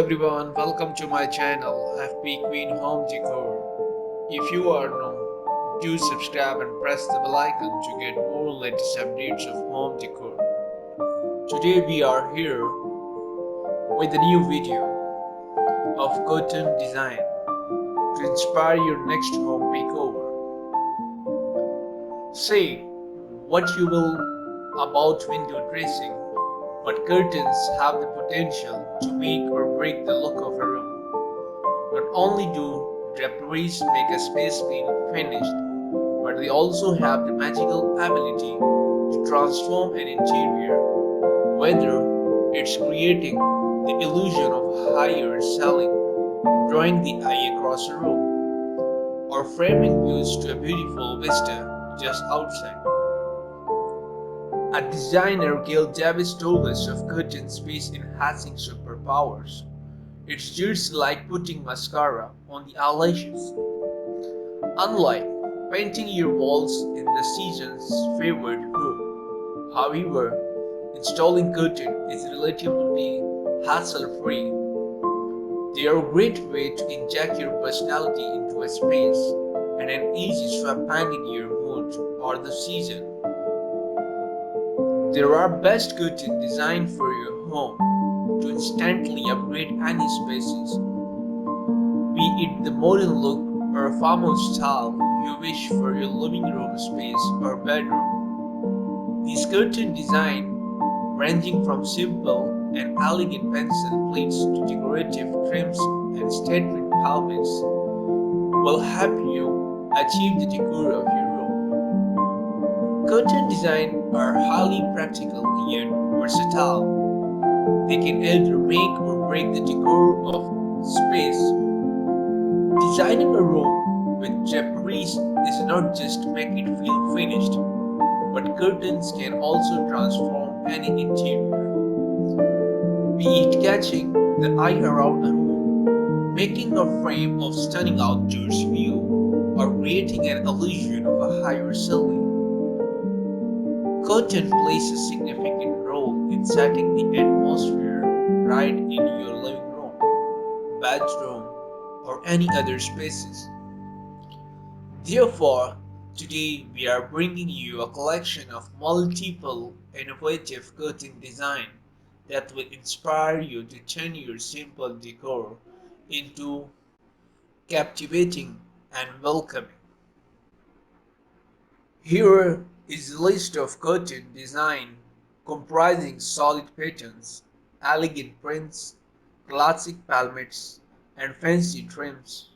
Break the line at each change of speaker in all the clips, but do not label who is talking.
everyone, welcome to my channel FBqueen Home Decor. If you are new, do subscribe and press the bell icon to get more latest updates of home decor. Today we are here with a new video of curtain design to inspire your next home makeover. Say what you will about window dressing, but curtains have the potential to make or break the look of a room. Not only do draperies make a space feel finished, but they also have the magical ability to transform an interior, whether it's creating the illusion of higher ceiling, drawing the eye across a room, or framing views to a beautiful vista just outside. A designer Gail Davis told us of curtain space enhancing superpowers. It's just like putting mascara on the eyelashes. Unlike painting your walls in the season's favorite hue, however, installing curtain is relatively hassle-free. They are a great way to inject your personality into a space and an easy swap depending your mood or the season. There are best curtains designed for your home to instantly upgrade any spaces, be it the modern look or farmhouse style you wish for your living room space or bedroom. These curtain design, ranging from simple and elegant pencil plates to decorative trims and statement pelmets, will help you achieve the decor of your room. Curtain design are highly practical yet versatile. They can either make or break the decor of space. Designing a room with draperies is not just to make it feel finished, but curtains can also transform any interior, be it catching the eye around a room, making a frame of stunning outdoors view, or creating an illusion of a higher ceiling. Curtain plays a significant role in setting the atmosphere right in your living room, bedroom, or any other spaces. Therefore, today we are bringing you a collection of multiple innovative curtain design that will inspire you to turn your simple decor into captivating and welcoming. Here is a list of curtain design comprising solid patterns, elegant prints, classic palmettes, and fancy trims.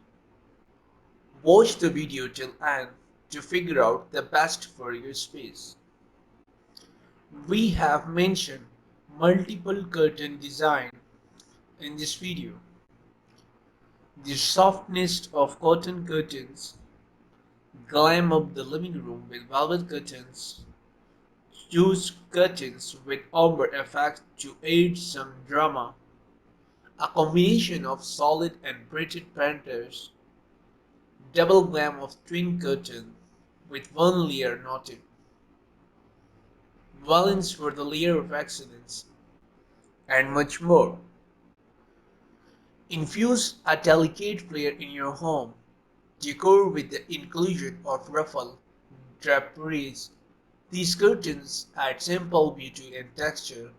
Watch the video till end to figure out the best for your space. We have mentioned multiple curtain design in this video. The softness of cotton curtains, glam up the living room with velvet curtains, use curtains with ombre effect to add some drama, a combination of solid and printed patterns, double glam of twin curtain with one layer knotted, valance for the layer of excellence, and much more. Infuse a delicate flair in your home. Decor with the inclusion of ruffle, draperies. These curtains add simple beauty and texture